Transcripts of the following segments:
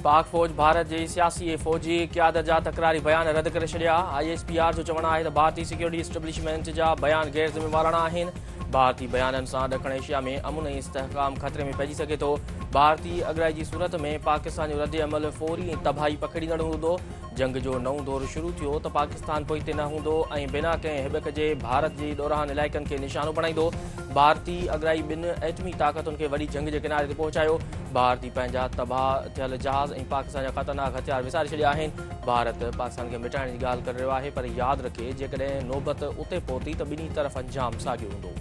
पाक फौज भारत जी सियासी ऐं फौजी क़यादत जा तकरारी बयान रद्द करे छॾिया। ISPR जो चवणु आहे त भारतीय सिक्योरिटी इस्टेब्लिशमेंट जा बयान गैर ज़िम्मेवाराना आहिनि। भारतीय बयाननि सां ॾखण एशिया में अमन ऐं इस्तेहकाम ख़तरे में पइजी सघे थो। भारतीय अगराई जी सूरत में पाकिस्तान जो रद्द अमल फौरी ऐं तबाही पकड़ींदड़ हूंदो। जंग जो नओं दौरु शुरू थियो त पाकिस्तान पोइते न हूंदो ऐं बिना कंहिं हिबक जे भारत जी ॾोराहनि इलाइक़नि खे निशानो बणाईंदो। भारतीय अगराई ॿिनि एटमी ताक़तुनि खे वॾी जंग जे किनारे ते पहुचायो। भारतीय पंहिंजा तबाह थियल जहाज़ ऐं पाकिस्तान जा ख़तरनाक हथियार विसारे छॾिया आहिनि। भारत पाकिस्तान खे मिटाइण जी ॻाल्हि करे रहियो आहे, पर यादि रखे जेकॾहिं नौबत उते पहुती त ॿिन्ही तरफ़ अंजाम साॻियो हूंदो।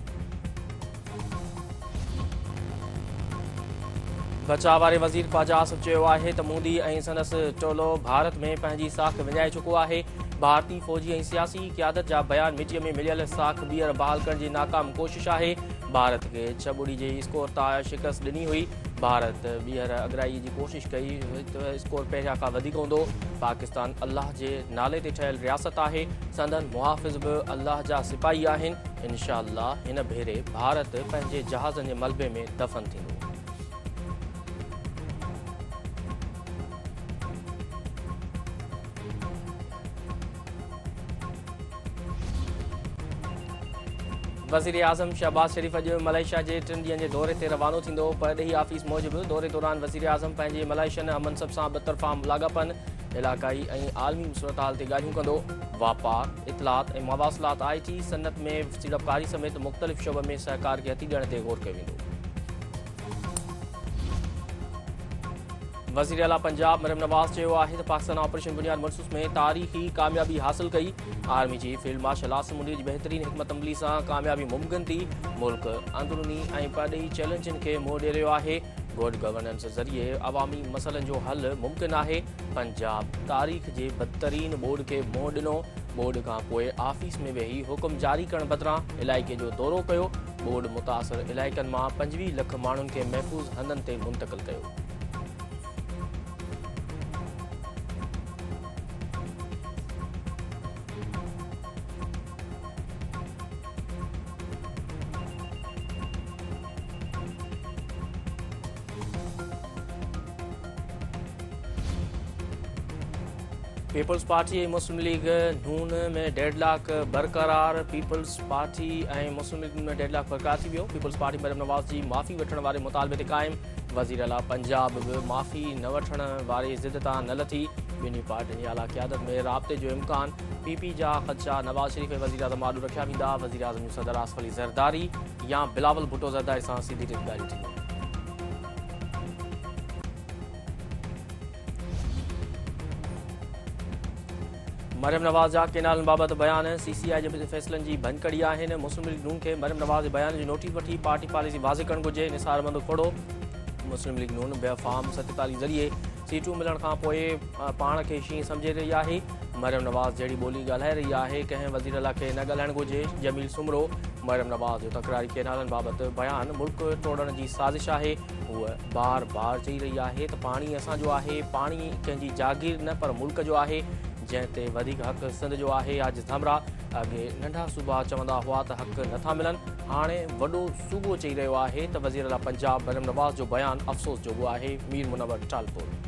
बचाव वारे वज़ीर ख़्वाजा आसिफ चयो आहे त मोदी ऐं संदसि टोलो भारत में पंहिंजी साख विञाए चुको आहे। भारतीय फौजी ऐं सियासी क़यादत जा बयान मिटीअ में मिलियल साख ॿीहर बहाल करण जी नाकाम कोशिश आहे। भारत खे 6-0 जे स्कोर तां शिकस्त ॾिनी हुई। भारत ॿीहर अगराई जी कोशिश कई त स्कोर पहिरियां खां वधीक हूंदो। पाकिस्तान अल्लाह जे नाले ते ठहियल रियासत आहे। संदन मुहाफ़िज़ बि अल्लाह जा सिपाही आहिनि। इंशाअल्लाह हिन भेरे भारत पंहिंजे जहाज़नि जे मलबे में दफ़न थींदो। वज़ीर आज़म शहबाज शरीफ़ अॼु मलेशिया जे 3 ॾींहनि जे दौरे ते रवानो थींदो। परॾेही आफ़ीस मूजिबि दौरे दौरान वज़ीर आज़म पंहिंजे मलेशियन हममनसब सां ॿतरफ़ा लाॻापन, इलाक़ाई ऐं आलमी सूरतहाल ते ॻाल्हियूं कंदो। वापार, इतलात ऐं मवासिलात, IT सनत में सीड़पकारी समेत मुख़्तलिफ़ शोबनि में सहकार खे हथी ॾियण ते ग़ौर कयो वेंदो। वज़ीर आला पंजाब मरियम नवाज़ चयो आहे त पाकिस्तान ऑपरेशन बुनियाद मरसूस में तारीख़ी कामयाबी हासिल कई। आर्मी जी फील्ड मार्शल आसिम मुनीर जी बहितरीन हिकमत अमली सां कामयाबी मुमकिन थी। मुल्क अंदरूनी ऐं परॾेही चैलेंजनि खे मुंहुं ॾेई रहियो आहे। गुड गवर्नेंस ज़रिए अवामी मसइलनि जो हल मुमकिन आहे। पंजाब तारीख़ जे बदतरीन बोर्ड खे मुंहुं ॾिनो। बोर्ड खां पोइ आफ़ीस में वेही हुकुम जारी करण बदिरां इलाइक़े जो दौरो कयो। बोर्ड मुतासिर इलाइक़नि मां 25 लख माण्हुनि खे महफ़ूज़ हंधनि ते मुंतक़िल कयो। पीपल्स पार्टी ऐं मुस्लिम लीग नून में डेडलॉक बरक़रार। पीपल्स पार्टी ऐं मुस्लिम लीग में डेडलॉक बरक़रार थी वियो। पीपल्स पार्टी मरियम नवाज़ जी माफ़ी वठण वारे मुतालबे ते क़ाइम। वज़ीर आला पंजाब बि माफ़ी न वठण वारी ज़िद तां न लथी। ॿिन्ही पार्टियुनि जी आला क़यादत में राब्ते जो इम्कान। PP जा ख़दशा नवाज़ शरीफ़ ऐं वज़ीर आज़म आॾो रखिया वेंदा। वज़ीर आज़म जो सदर आसिफ अली ज़रदारी या बिलावल भुट्टो ज़रदारी सां सीधी ॻाल्हियूं थींदियूं। मरियम नवाज़ जा केनालनि बाबति बयान CCI जे फ़ैसिलनि जी भञकड़ी आहिनि। मुस्लिम लीग नून खे मरियम नवाज़ जे बयान जी नोटिस वठी पार्टी पॉलिसी वाज़े करणु घुरिजे। निसारबंद खोड़ो। मुस्लिम लीग नून बेफ़ाम 47 ज़रिए सीटूं मिलण खां पोइ पाण खे शींहं सम्झे रही आहे। मरियम नवाज़ जहिड़ी ॿोली ॻाल्हाए रही आहे, कंहिं वज़ीर आला खे न ॻाल्हाइणु घुरिजे। जमील सुमरो मरियम नवाज़ जो तकरारी केनालनि बाबति बयान मुल्क तोड़ण जी साज़िश आहे। हूअ बार बार चई रही आहे त पाणी असांजो आहे। पाणी कंहिंजी जागीर न पर मुल्क जो आहे, जंहिं ते वधीक हक़ सिंध जो आहे। आज थमरा अॻे नंढा सूबा चवंदा हुआ त हक़ नथा मिलनि, हाणे वॾो सूबो चई रहियो आहे त वज़ीर आला पंजाब मरियम नवाज़ जो बयान अफ़सोस जोॻो आहे। मीर मुनवर टालपुर।